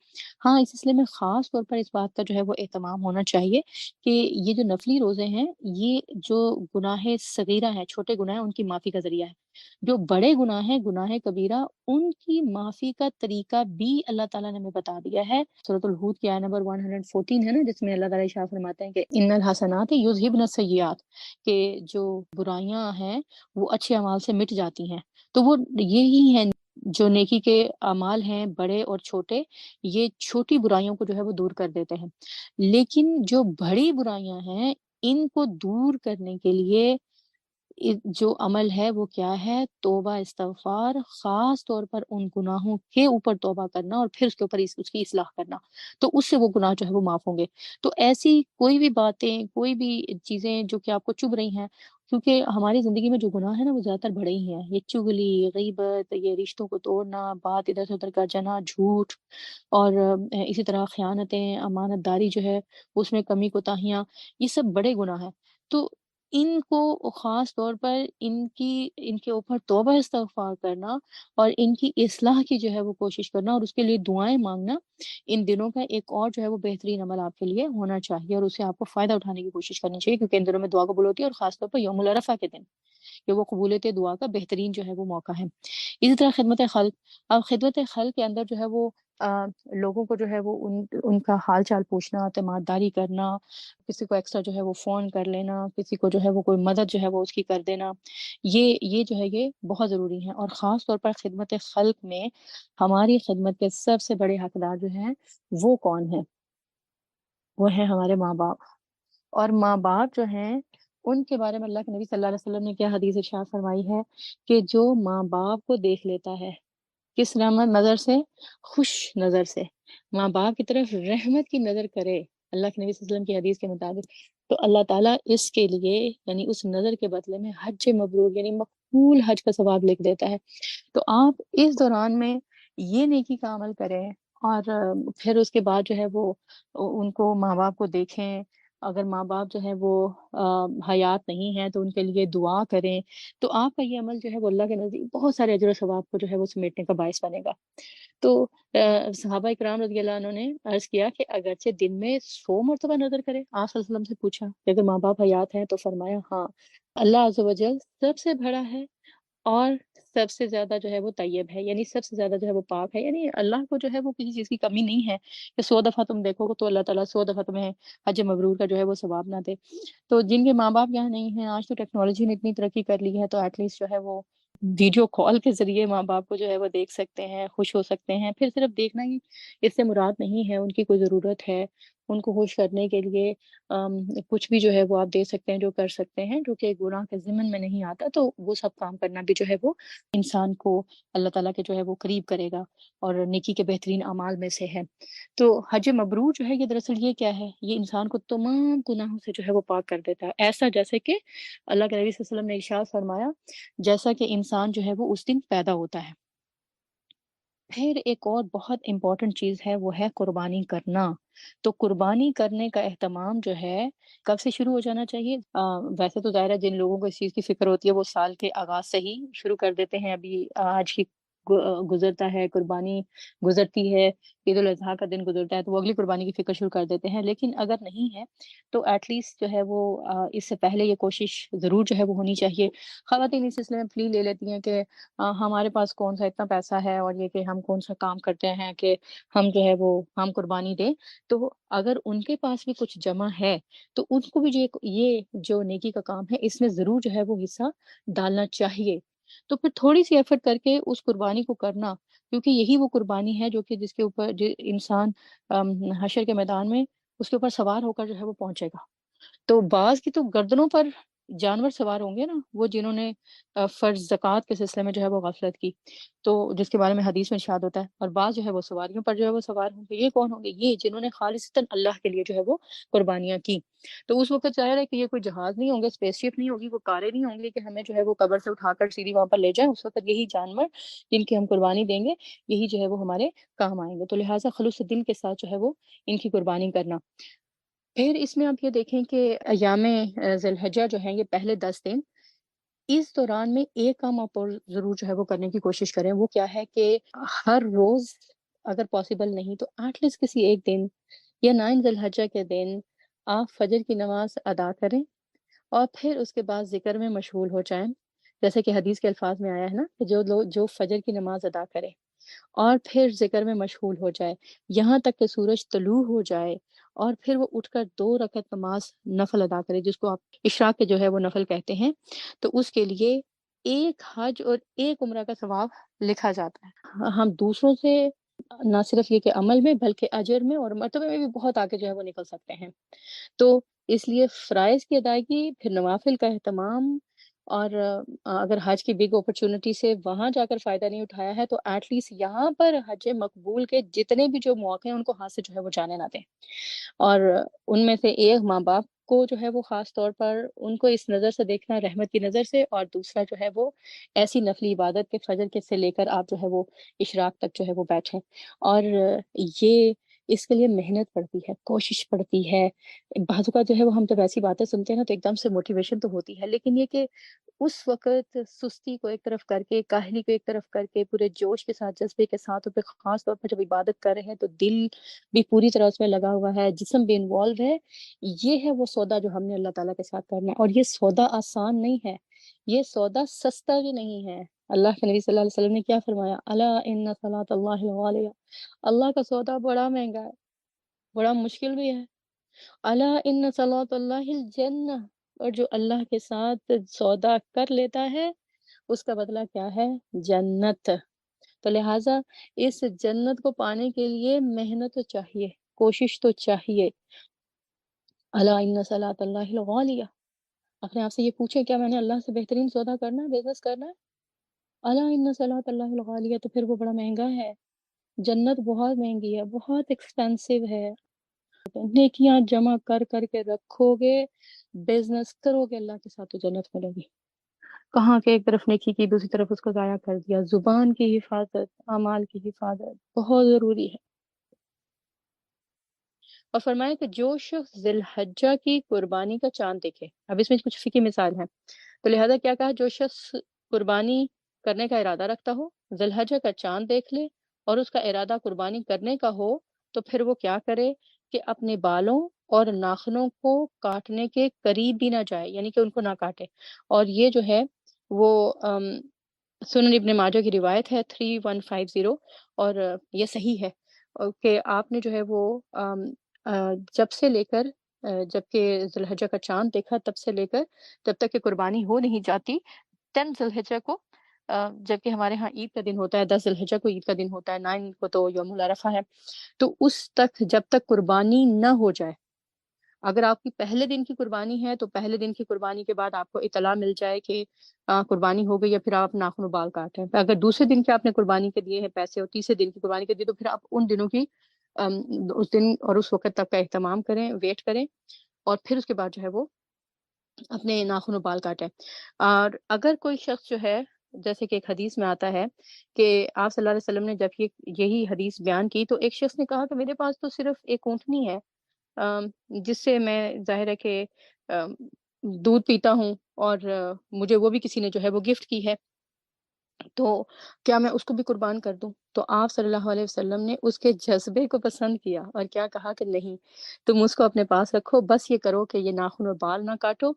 ہاں، اس سلسلے میں خاص طور پر اس بات کا جو ہے وہ اہتمام ہونا چاہیے کہ یہ جو نفلی روزے ہیں، یہ جو گناہ صغیرہ ہیں، چھوٹے گناہ ہیں، ان کی معافی کا ذریعہ ہے۔ جو بڑے گناہ ہیں، گناہ کبیرہ، ان کی معافی کا طریقہ بھی اللہ تعالیٰ نے ہمیں بتا دیا ہے۔ سورۃ الہود کی آیت نمبر 114 ہے نا، جس میں اللہ تعالیٰ ارشاد فرماتے ہیں کہ ان الحسنات یذہبن السیئات، کہ جو برائیاں ہیں وہ اچھے اعمال سے مٹ جاتی ہیں۔ تو وہ یہی ہیں جو نیکی کے اعمال ہیں، بڑے اور چھوٹے، یہ چھوٹی برائیوں کو جو ہے وہ دور کر دیتے ہیں۔ لیکن جو بڑی برائیاں ہیں، ان کو دور کرنے کے لیے جو عمل ہے وہ کیا ہے؟ توبہ استغفار، خاص طور پر ان گناہوں کے اوپر توبہ کرنا اور پھر اس کے اوپر اس کی اصلاح کرنا، تو اس سے وہ گناہ جو ہے وہ معاف ہوں گے۔ تو ایسی کوئی بھی باتیں، کوئی بھی چیزیں جو کہ آپ کو چبھ رہی ہیں، کیونکہ ہماری زندگی میں جو گناہ ہے نا وہ زیادہ تر بڑے ہی ہیں، یہ چغلی، غیبت، یہ رشتوں کو توڑنا، بات ادھر سے ادھر کر جانا، جھوٹ، اور اسی طرح خیانتیں، امانت داری جو ہے اس میں کمی کوتاہیاں، یہ سب بڑے گناہ ہیں۔ تو ان کو خاص طور پر ان کے اوپر توبہ استغفار کرنا اور ان کی اصلاح کی جو ہے وہ کوشش کرنا اور اس کے لیے دعائیں مانگنا، ان دنوں کا ایک اور جو ہے وہ بہترین عمل آپ کے لیے ہونا چاہیے، اور اسے آپ کو فائدہ اٹھانے کی کوشش کرنی چاہیے، کیونکہ ان دنوں میں دعا قبول ہوتی ہے، اور خاص طور پر یوم العرفہ کے دن کہ وہ قبولیت دعا کا بہترین جو ہے وہ موقع ہے۔ اسی طرح خدمت خلق، اب خدمت خلق کے اندر جو ہے وہ لوگوں کو جو ہے وہ ان کا حال چال پوچھنا، اعتماد داری کرنا، کسی کو ایکسٹرا جو ہے وہ فون کر لینا، کسی کو جو ہے وہ کوئی مدد جو ہے وہ اس کی کر دینا، یہ جو ہے یہ بہت ضروری ہے۔ اور خاص طور پر خدمت خلق میں ہماری خدمت کے سب سے بڑے حقدار جو ہیں وہ کون ہیں؟ وہ ہیں ہمارے ماں باپ۔ اور ماں باپ جو ہیں ان کے بارے میں اللہ کے نبی صلی اللہ علیہ وسلم نے کیا حدیث ارشاد فرمائی ہے کہ جو ماں باپ کو دیکھ لیتا ہے، کس رحمت نظر سے؟ خوش نظر سے، ماں باپ کی طرف رحمت کی نظر کرے اللہ کے نبی صلی اللہ علیہ وسلم کی حدیث کے مطابق، تو اللہ تعالیٰ اس کے لیے یعنی اس نظر کے بدلے میں حج مبرور یعنی مقبول حج کا ثواب لکھ دیتا ہے۔ تو آپ اس دوران میں یہ نیکی کا عمل کریں، اور پھر اس کے بعد جو ہے وہ ان کو، ماں باپ کو دیکھیں، اگر ماں باپ جو ہے وہ حیات نہیں ہیں تو ان کے لیے دعا کریں، تو آپ کا یہ عمل جو ہے وہ اللہ کے نزدیک بہت سارے اجر و ثواب کو جو ہے وہ سمیٹنے کا باعث بنے گا۔ تو صحابہ اکرام رضی اللہ عنہ نے عرض کیا کہ اگرچہ دن میں 100 مرتبہ نظر کرے، آپ صلی اللہ علیہ وسلم سے پوچھا کہ اگر ماں باپ حیات ہیں تو فرمایا ہاں، اللہ عز و جل سب سے بڑا ہے اور سب سے زیادہ جو ہے وہ طیب ہے، یعنی سب سے زیادہ جو ہے وہ پاک ہے، یعنی اللہ کو جو ہے وہ کسی چیز کی کمی نہیں ہے کہ 100 دفعہ تم دیکھو گے تو اللہ تعالیٰ 100 دفعہ تمہیں حج مبرور کا جو ہے وہ ثواب نہ دے۔ تو جن کے ماں باپ یہاں نہیں ہیں، آج تو ٹیکنالوجی نے اتنی ترقی کر لی ہے، تو ایٹ لیسٹ جو ہے وہ ویڈیو کال کے ذریعے ماں باپ کو جو ہے وہ دیکھ سکتے ہیں، خوش ہو سکتے ہیں۔ پھر صرف دیکھنا ہی اس سے مراد نہیں ہے، ان کی کوئی ضرورت ہے، ان کو خوش کرنے کے لیے کچھ بھی جو ہے وہ آپ دے سکتے ہیں، جو کر سکتے ہیں، جو کہ گناہ کے ضمن میں نہیں آتا، تو وہ سب کام کرنا بھی جو ہے وہ انسان کو اللہ تعالیٰ کے جو ہے وہ قریب کرے گا اور نیکی کے بہترین اعمال میں سے ہے۔ تو حج مبرور جو ہے یہ دراصل یہ کیا ہے؟ یہ انسان کو تمام گناہوں سے جو ہے وہ پاک کر دیتا ہے، ایسا جیسے کہ اللہ کے نبی صلی اللہ علیہ وسلم نے ارشاد فرمایا، جیسا کہ انسان جو ہے وہ اس دن پیدا ہوتا ہے۔ پھر ایک اور بہت امپورٹنٹ چیز ہے، وہ ہے قربانی کرنا۔ تو قربانی کرنے کا اہتمام جو ہے کب سے شروع ہو جانا چاہیے؟ ویسے تو ظاہر ہے جن لوگوں کو اس چیز کی فکر ہوتی ہے وہ سال کے آغاز سے ہی شروع کر دیتے ہیں۔ ابھی آج کی گزرتا ہے، قربانی گزرتی ہے، عید الاضحیٰ کا دن گزرتا ہے تو وہ اگلی قربانی کی فکر شروع کر دیتے ہیں۔ لیکن اگر نہیں ہے تو ایٹ لیسٹ جو ہے وہ اس سے پہلے یہ کوشش ضرور جو ہے وہ ہونی چاہیے۔ خواتین اس سلسلے میں پلی لے لیتی ہیں کہ ہمارے پاس کون سا اتنا پیسہ ہے اور یہ کہ ہم کون سا کام کرتے ہیں کہ ہم جو ہے وہ ہم قربانی دیں۔ تو اگر ان کے پاس بھی کچھ جمع ہے تو ان کو بھی یہ جو نیکی کا کام ہے اس میں ضرور جو ہے وہ حصہ ڈالنا چاہیے۔ تو پھر تھوڑی سی ایفرٹ کر کے اس قربانی کو کرنا، کیونکہ یہی وہ قربانی ہے جو کہ جس کے اوپر انسان حشر کے میدان میں اس کے اوپر سوار ہو کر جو ہے وہ پہنچے گا۔ تو بعض کی تو گردنوں پر جانور سوار ہوں گے نا، وہ جنہوں نے فرض زکوٰۃ کے سلسلے میں جو ہے وہ غفلت کی، تو جس کے بارے میں حدیث میں ارشاد ہوتا ہے، اور بعض جو ہے وہ سواریوں پر جو ہے وہ سوار ہوں گے۔ یہ کون ہوں گے؟ یہ جنہوں نے خالصتاً اللہ کے لیے جو ہے وہ قربانیاں کی۔ تو اس وقت ظاہر ہے کہ یہ کوئی جہاز نہیں ہوں گے، اسپیس شپ نہیں ہوگی، وہ کاریں نہیں ہوں گی کہ ہمیں جو ہے وہ قبر سے اٹھا کر سیدھی وہاں پر لے جائیں۔ اس وقت یہی جانور جن کی ہم قربانی دیں گے یہی جو ہے وہ ہمارے کام آئیں گے۔ تو لہٰذا خلوص دل کے ساتھ جو ہے وہ ان کی قربانی کرنا۔ پھر اس میں آپ یہ دیکھیں کہ ایام ذی الحجہ جو ہیں یہ پہلے 10 دن، اس دوران میں ایک کام آپ اور ضرور جو ہے وہ کرنے کی کوشش کریں۔ وہ کیا ہے کہ ہر روز اگر پاسبل نہیں تو ایٹ لیسٹ کسی ایک دن یا 9 ذی الحجہ کے دن آپ فجر کی نماز ادا کریں اور پھر اس کے بعد ذکر میں مشغول ہو جائیں، جیسے کہ حدیث کے الفاظ میں آیا ہے نا کہ جو لوگ جو فجر کی نماز ادا کرے اور پھر ذکر میں مشغول ہو جائے یہاں تک کہ سورج طلوع ہو جائے، اور پھر وہ اٹھ کر 2 رکعت نماز نفل ادا کرے، جس کو آپ اشراق کے جو ہے وہ نفل کہتے ہیں، تو اس کے لیے ایک حج اور ایک عمرہ کا ثواب لکھا جاتا ہے۔ ہم دوسروں سے نہ صرف یہ کہ عمل میں بلکہ اجر میں اور مرتبے میں بھی بہت آگے جو ہے وہ نکل سکتے ہیں۔ تو اس لیے فرائض کی ادائیگی، پھر نوافل کا اہتمام، اور اگر حج کی بگ اپرچونٹی سے وہاں جا کر فائدہ نہیں اٹھایا ہے تو ایٹ لیسٹ یہاں پر حج مقبول کے جتنے بھی جو مواقع ہیں ان کو ہاتھ سے جو ہے وہ جانے نہ دیں۔ اور ان میں سے ایک ماں باپ کو جو ہے وہ خاص طور پر ان کو اس نظر سے دیکھنا، رحمت کی نظر سے، اور دوسرا جو ہے وہ ایسی نفلی عبادت کے فجر کے سے لے کر آپ جو ہے وہ اشراق تک جو ہے وہ بیٹھیں۔ اور یہ اس کے لیے محنت پڑتی ہے، کوشش پڑتی ہے۔ بعض اوقات جو ہے وہ ہم جب ایسی باتیں سنتے ہیں نا تو ایک دم سے موٹیویشن تو ہوتی ہے، لیکن یہ کہ اس وقت سستی کو ایک طرف کر کے، کاہلی کو ایک طرف کر کے، پورے جوش کے ساتھ، جذبے کے ساتھ، اور پھر خاص طور پر جب عبادت کر رہے ہیں تو دل بھی پوری طرح اس میں لگا ہوا ہے، جسم بھی انوالو ہے۔ یہ ہے وہ سودا جو ہم نے اللہ تعالیٰ کے ساتھ کرنا ہے، اور یہ سودا آسان نہیں ہے، یہ سودا سستا بھی نہیں ہے۔ اللہ کے نبی صلی اللہ علیہ وسلم نے کیا فرمایا؟ الا ان صلاۃ اللہ غالیہ، اللہ کا سودا بڑا مہنگا ہے، بڑا مشکل بھی ہے۔ الا ان صلاۃ اللہ الجنہ، اور جو اللہ کے ساتھ سودا کر لیتا ہے اس کا بدلہ کیا ہے؟ جنت۔ تو لہٰذا اس جنت کو پانے کے لیے محنت تو چاہیے، کوشش تو چاہیے۔ الا ان صلاۃ اللہ الغالیہ، اپنے آپ سے یہ پوچھیں کیا میں نے اللہ سے بہترین سودا کرنا ہے، بزنس کرنا ہے؟ الا ان صلاۃ اللہ الغالیہ، تو پھر وہ بڑا مہنگا ہے، جنت بہت مہنگی ہے، بہت ایکسپینسو ہے۔ نیکیاں جمع کر کر کے رکھو گے، بزنس کرو گے اللہ کے ساتھ تو جنت ملے گی۔ کہاں کہ ایک طرف نیکی کی، دوسری طرف اس کو ضائع کر دیا۔ زبان کی حفاظت، اعمال کی حفاظت بہت ضروری ہے۔ اور فرمایا کہ جو شخص ذی الحجہ کی قربانی کا چاند دیکھے، اب اس میں کچھ فقہی مثال ہے، تو لہذا کیا کہا؟ جو شخص قربانی کرنے کا ارادہ رکھتا ہو، ذی الحجہ کا چاند دیکھ لے اور اس کا ارادہ قربانی کرنے کا ہو، تو پھر وہ کیا کرے کہ اپنے بالوں اور ناخنوں کو کاٹنے کے قریب بھی نہ جائے، یعنی کہ ان کو نہ کاٹے۔ اور یہ جو ہے وہ سنن ابن ماجہ کی روایت ہے 3150، اور یہ صحیح ہے کہ آپ نے جو ہے وہ جب سے لے کر جب کہ ذی الحجہ کا چاند دیکھا تب سے لے کر جب تک کہ قربانی ہو نہیں جاتی 10 ذی الحجہ کو جبکہ ہمارے ہاں عید کا دن ہوتا ہے 10 ذی الحجہ کو عید کا دن ہوتا ہے، 9 کو تو یوم عرفہ ہے، تو اس تک جب تک قربانی نہ ہو جائے، اگر آپ کی پہلے دن کی قربانی ہے تو پہلے دن کی قربانی کے بعد آپ کو اطلاع مل جائے کہ قربانی ہو گئی، یا پھر آپ ناخن و بال کاٹیں. اگر دوسرے دن کے آپ نے قربانی کے دیے ہیں پیسے اور تیسرے دن کی قربانی کے دیے، تو پھر آپ ان دنوں کی اس دن اور اس وقت تک کا اہتمام کریں، ویٹ کریں، اور پھر اس کے بعد جو ہے وہ اپنے ناخن و بال کاٹیں. اور اگر کوئی شخص جو ہے، جیسے کہ ایک حدیث میں آتا ہے کہ آپ صلی اللہ علیہ وسلم نے جب یہی حدیث بیان کی تو ایک شخص نے کہا کہ میرے پاس تو صرف ایک اونٹنی ہے جس سے میں ظاہر ہے کہ دودھ پیتا ہوں، اور مجھے وہ بھی کسی نے جو ہے وہ گفٹ کی ہے، تو کیا میں اس کو بھی قربان کر دوں؟ تو آپ صلی اللہ علیہ وسلم نے اس کے جذبے کو پسند کیا اور کیا کہا کہ نہیں، تم اس کو اپنے پاس رکھو، بس یہ کرو کہ یہ ناخن و بال نہ کاٹو،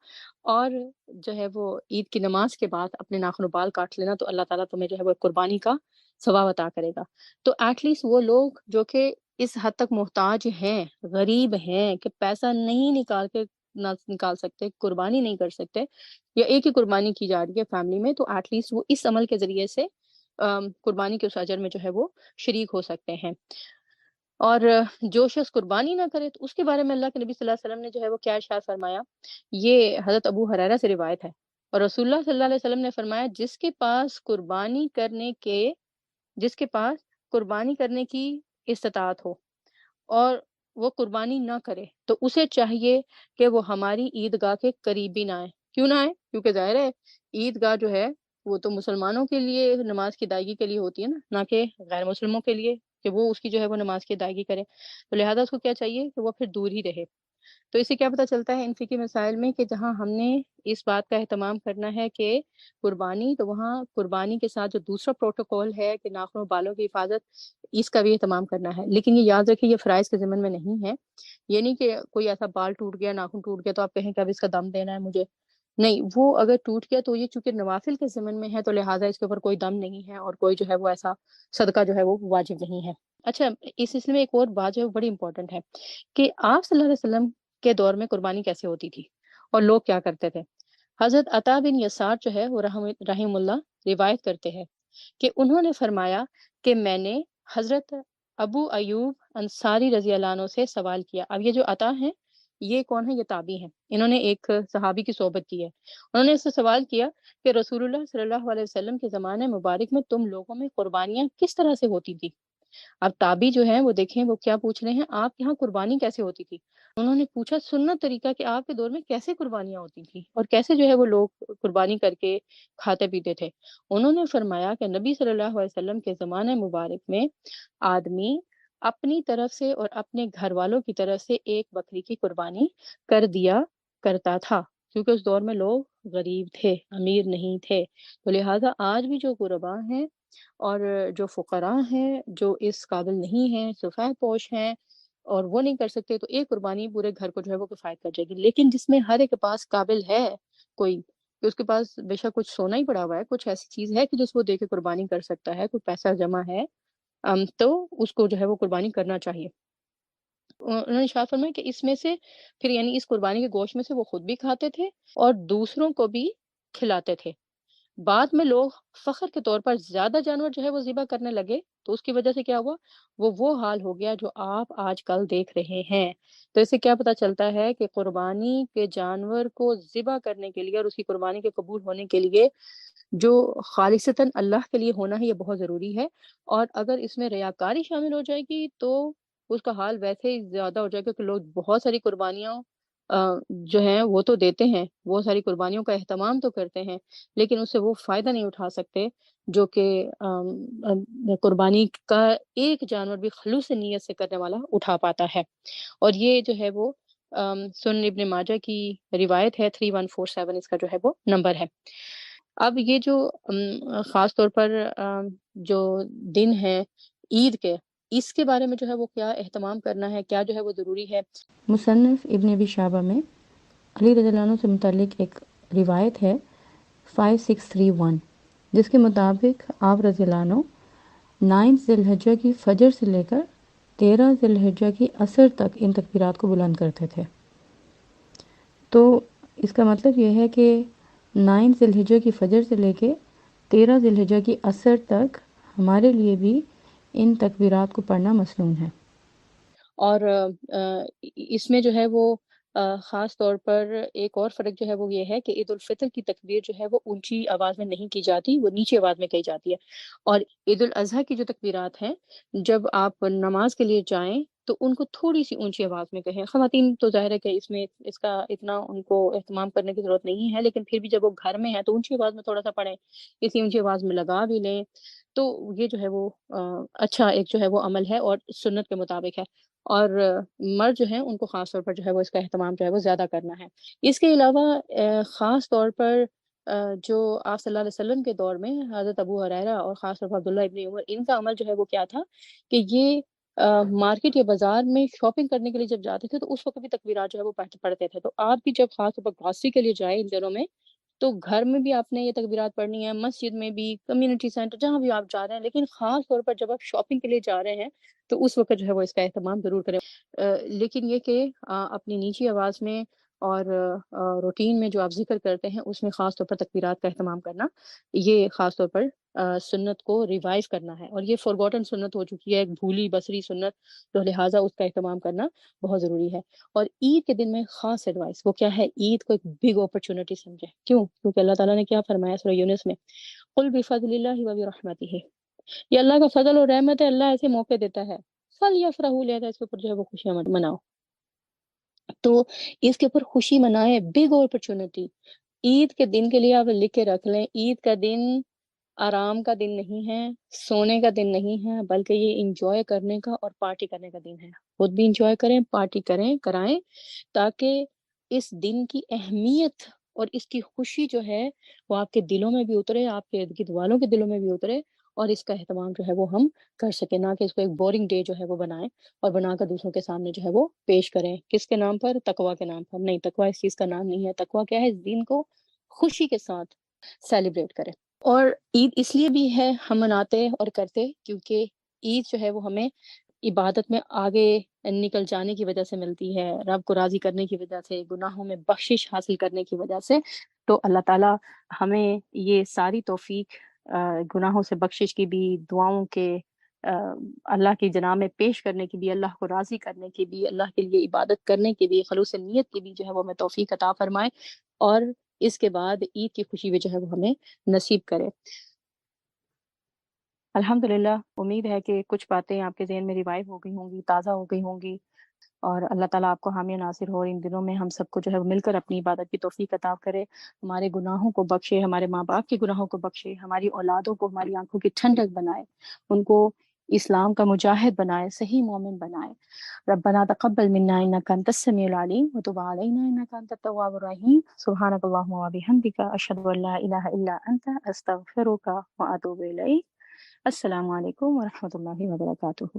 اور جو ہے وہ عید کی نماز کے بعد اپنے ناخن و بال کاٹ لینا، تو اللہ تعالیٰ تمہیں جو ہے وہ قربانی کا ثواب عطا کرے گا. تو ایٹ لیسٹ وہ لوگ جو کہ اس حد تک محتاج ہیں، غریب ہیں، کہ پیسہ نہیں نکال سکتے، قربانی نہیں کر سکتے، یا ایک ہی قربانی کی جا رہی ہے فیملی میں، تو ایٹ لیسٹ وہ اس عمل کے ذریعے سے قربانی کے اس اجر میں جو ہے وہ شریک ہو سکتے ہیں. اور جو شخص قربانی نہ کرے تو اس کے بارے میں اللہ کے نبی صلی اللہ علیہ وسلم نے جو ہے وہ کیا ارشاد فرمایا، یہ حضرت ابو ہریرہ سے روایت ہے، اور رسول اللہ صلی اللہ علیہ وسلم نے فرمایا جس کے پاس قربانی کرنے کی استطاعت ہو اور وہ قربانی نہ کرے، تو اسے چاہیے کہ وہ ہماری عیدگاہ کے قریب بھی نہ آئے. کیوں نہ آئے؟ کیونکہ ظاہر ہے عیدگاہ جو ہے وہ تو مسلمانوں کے لیے نماز کی ادائیگی کے لیے ہوتی ہے نا، نہ کہ غیر مسلموں کے لیے کہ وہ اس کی جو ہے وہ نماز کی ادائیگی کرے. تو لہٰذا اس کو کیا چاہیے کہ وہ پھر دور ہی رہے. تو اس سے کیا پتہ چلتا ہے ان فقہی مسائل میں کہ جہاں ہم نے اس بات کا اہتمام کرنا ہے کہ قربانی، تو وہاں قربانی کے ساتھ جو دوسرا پروٹوکول ہے کہ ناخنوں بالوں کی حفاظت، اس کا بھی اہتمام کرنا ہے. لیکن یہ یاد رکھیں یہ فرائض کے ضمن میں نہیں ہے. یہ نہیں کہ کوئی ایسا بال ٹوٹ گیا، ناخن ٹوٹ گیا تو آپ کہیں کہ اب اس کا دم دینا ہے مجھے، نہیں، وہ اگر ٹوٹ گیا تو یہ چونکہ نوافل کے ضمن میں ہے تو لہٰذا اس کے اوپر کوئی دم نہیں ہے، اور کوئی جو ہے وہ ایسا صدقہ جو ہے وہ واجب نہیں ہے. اچھا، اس سلسلے میں ایک اور بات جو ہے بڑی امپورٹنٹ ہے کہ آپ صلی اللہ علیہ وسلم کے دور میں قربانی کیسے ہوتی تھی اور لوگ کیا کرتے تھے. حضرت عطا بن یسار جو ہے وہ رحم اللہ روایت کرتے ہیں کہ انہوں نے فرمایا کہ میں نے حضرت ابو ایوب انصاری رضی اللہ عنہ سے سوال کیا. اب یہ جو عطا ہیں یہ کون ہے؟ یہ تابعی ہیں، انہوں نے ایک صحابی کی صحبت کی ہے. انہوں نے اس سے سوال کیا کہ رسول اللہ صلی اللہ علیہ وسلم کے زمانے مبارک میں تم لوگوں میں قربانیاں کس طرح سے ہوتی تھی. اب تابعی جو ہیں وہ دیکھیں وہ کیا پوچھ رہے ہیں، آپ کے یہاں قربانی کیسے ہوتی تھی. انہوں نے پوچھا سنت طریقہ کہ آپ کے دور میں کیسے قربانیاں ہوتی تھی اور کیسے جو ہے وہ لوگ قربانی کر کے کھاتے پیتے تھے. انہوں نے فرمایا کہ نبی صلی اللہ علیہ وسلم کے زمانے مبارک میں آدمی اپنی طرف سے اور اپنے گھر والوں کی طرف سے ایک بکری کی قربانی کر دیا کرتا تھا، کیونکہ اس دور میں لوگ غریب تھے، امیر نہیں تھے. تو لہٰذا آج بھی جو قرباء ہیں اور جو فقراء ہیں جو اس قابل نہیں ہیں، سفید پوش ہیں اور وہ نہیں کر سکتے، تو ایک قربانی پورے گھر کو جو ہے وہ کفایت کر جائے گی. لیکن جس میں ہر ایک کے پاس قابل ہے کوئی، کہ اس کے پاس بے شک کچھ سونا ہی پڑا ہوا ہے، کچھ ایسی چیز ہے کہ جس کو دے کے قربانی کر سکتا ہے، کوئی پیسہ جمع ہے، تو اس کو جو ہے وہ قربانی کرنا چاہیے. انہوں نے شاہ فرمایا کہ اس میں سے پھر یعنی اس قربانی کے گوشت میں سے وہ خود بھی کھاتے تھے اور دوسروں کو بھی کھلاتے تھے. بعد میں لوگ فخر کے طور پر زیادہ جانور جو ہے وہ ذبح کرنے لگے، تو اس کی وجہ سے کیا ہوا، وہ حال ہو گیا جو آپ آج کل دیکھ رہے ہیں. تو اس سے کیا پتہ چلتا ہے کہ قربانی کے جانور کو ذبح کرنے کے لیے اور اس کی قربانی کے قبول ہونے کے لیے جو خالصتاً اللہ کے لیے ہونا ہے یہ بہت ضروری ہے. اور اگر اس میں ریاکاری شامل ہو جائے گی تو اس کا حال ویسے ہی زیادہ ہو جائے گا کہ لوگ بہت ساری قربانیاں جو ہیں وہ تو دیتے ہیں، بہت ساری قربانیوں کا اہتمام تو کرتے ہیں، لیکن اس سے وہ فائدہ نہیں اٹھا سکتے جو کہ قربانی کا ایک جانور بھی خلوص نیت سے کرنے والا اٹھا پاتا ہے. اور یہ جو ہے وہ سنن ابن ماجہ کی روایت ہے، 3147 اس کا جو ہے وہ نمبر ہے. اب یہ جو خاص طور پر جو دن ہے عید کے، اس کے بارے میں جو ہے وہ کیا اہتمام کرنا ہے، کیا جو ہے وہ ضروری ہے. مصنف ابن ابی شیبہ میں علی رضی اللہ عنہ سے متعلق ایک روایت ہے 5631، جس کے مطابق آپ رضی اللہ عنہ 9 ذی الحجہ کی فجر سے لے کر 13 ذی الحجہ کی عصر تک ان تکبیرات کو بلند کرتے تھے. تو اس کا مطلب یہ ہے کہ 9 ذی الحجہ کی فجر سے لے کے 13 ذی الحجہ کی عصر تک ہمارے لیے بھی ان تکبیرات کو پڑھنا مسنون ہے۔ اور اس میں جو ہے وہ خاص طور پر ایک اور فرق جو ہے وہ یہ ہے کہ عید الفطر کی تکبیر جو ہے وہ اونچی آواز میں نہیں کی جاتی، وہ نیچی آواز میں کہی جاتی ہے۔ اور عید الاضحیٰ کی جو تکبیرات ہیں، جب آپ نماز کے لیے جائیں تو ان کو تھوڑی سی اونچی آواز میں کہیں۔ خواتین تو ظاہر ہے کہ اس میں اس کا اتنا ان کو اہتمام کرنے کی ضرورت نہیں ہے، لیکن پھر بھی جب وہ گھر میں ہیں تو اونچی آواز میں تھوڑا سا پڑھیں، اسی اونچی آواز میں لگا بھی لیں، تو یہ جو ہے وہ اچھا ایک جو ہے وہ عمل ہے اور سنت کے مطابق ہے۔ اور مرد جو ہیں ان کو خاص طور پر جو ہے وہ اس کا اہتمام جو ہے وہ زیادہ کرنا ہے۔ اس کے علاوہ خاص طور پر جو آپ صلی اللہ علیہ وسلم کے دور میں حضرت ابو ہریرہ اور خاص طور پر عبداللہ ابن عمر، ان کا عمل جو ہے وہ کیا تھا کہ یہ مارکیٹ یا بازار میں شاپنگ کرنے کے لیے جب جاتے تھے تو اس وقت بھی تکبیرات جو ہے وہ پڑھتے تھے۔ تو آپ بھی جب خاص طور پر گروسری کے لیے جائیں ان دنوں میں، تو گھر میں بھی آپ نے یہ تکبیرات پڑھنی ہے، مسجد میں بھی، کمیونٹی سینٹر، جہاں بھی آپ جا رہے ہیں، لیکن خاص طور پر جب آپ شاپنگ کے لیے جا رہے ہیں تو اس وقت جو ہے وہ اس کا اہتمام ضرور کریں۔ لیکن یہ کہ اپنی نیچی آواز میں اور روٹین میں جو آپ ذکر کرتے ہیں اس میں خاص طور پر تکبیرات کا اہتمام کرنا، یہ خاص طور پر سنت کو ریوائز کرنا ہے، اور یہ فورگوٹن سنت ہو چکی ہے، ایک بھولی بسری سنت، تو لہٰذا اس کا اہتمام کرنا بہت ضروری ہے۔ اور عید کے دن میں خاص ایڈوائس وہ کیا ہے، عید کو ایک بگ اپرچونٹی سمجھے۔ کیوں؟ کیونکہ اللہ تعالیٰ نے کیا فرمایا سورہ یونس میں، قل بفضل اللہ وبرحمتہ، یہ اللہ کا فضل اور رحمت ہے، اللہ ایسے موقع دیتا ہے، فلیفرحوا، لہذا اس کے اوپر جو ہے وہ خوشیاں مناؤ۔ تو اس کے اوپر خوشی منائے، بگ اپرچونٹی۔ عید کے دن کے لیے آپ لکھ کے رکھ لیں، عید کا دن آرام کا دن نہیں ہے، سونے کا دن نہیں ہے، بلکہ یہ انجوائے کرنے کا اور پارٹی کرنے کا دن ہے۔ خود بھی انجوائے کریں، پارٹی کریں، کرائیں، تاکہ اس دن کی اہمیت اور اس کی خوشی جو ہے وہ آپ کے دلوں میں بھی اترے، آپ کے ارد گرد والوں کے دلوں میں بھی اترے، اور اس کا اہتمام جو ہے وہ ہم کر سکیں، نہ کہ اس کو ایک بورنگ ڈے جو ہے وہ بنائیں اور بنا کر دوسروں کے سامنے جو ہے وہ پیش کریں۔ کس کے نام پر؟ تقویٰ کے نام پر۔ نہیں، تقویٰ اس چیز کا نام نہیں ہے۔ تقویٰ کیا ہے؟ اس دن کو خوشی کے ساتھ سیلیبریٹ کریں۔ اور عید اس لیے بھی ہے ہم مناتے اور کرتے کیونکہ عید جو ہے وہ ہمیں عبادت میں آگے نکل جانے کی وجہ سے ملتی ہے، رب کو راضی کرنے کی وجہ سے، گناہوں میں بخشش حاصل کرنے کی وجہ سے۔ تو اللہ تعالیٰ ہمیں یہ ساری توفیق گناہوں سے بخشش کی بھی، دعاؤں کے اللہ کی جناب میں پیش کرنے کی بھی، اللہ کو راضی کرنے کی بھی، اللہ کے لیے عبادت کرنے کی بھی، خلوص نیت کی بھی جو ہے وہ ہمیں توفیق عطا فرمائے، اور اس کے بعد عید کی خوشی بھی جو ہے وہ ہمیں نصیب کرے۔ الحمدللہ، امید ہے کہ کچھ باتیں آپ کے ذہن میں ریوائو ہو گئی ہوں گی، تازہ ہو گئی ہوں گی، اور اللہ تعالیٰ آپ کو حامی ناصر ہو، ان دنوں میں ہم سب کو جو ہے وہ مل کر اپنی عبادت کی توفیق عطا کرے، ہمارے گناہوں کو بخشے، ہمارے ماں باپ کے گناہوں کو بخشے، ہماری اولادوں کو ہماری آنکھوں کی ٹھنڈک بنائے، ان کو اسلام کا مجاہد بنائے، صحیح مومن بنائے۔ ربنا تقبل منا انک انت السمیع العلیم وتب علینا انک انت التواب الرحیم، سبحانک اللہم وبحمدک، اشہد ان لا الہ الا انت، استغفرک واتوب الیک۔ السلام علیکم ورحمۃ اللہ وبرکاتہ۔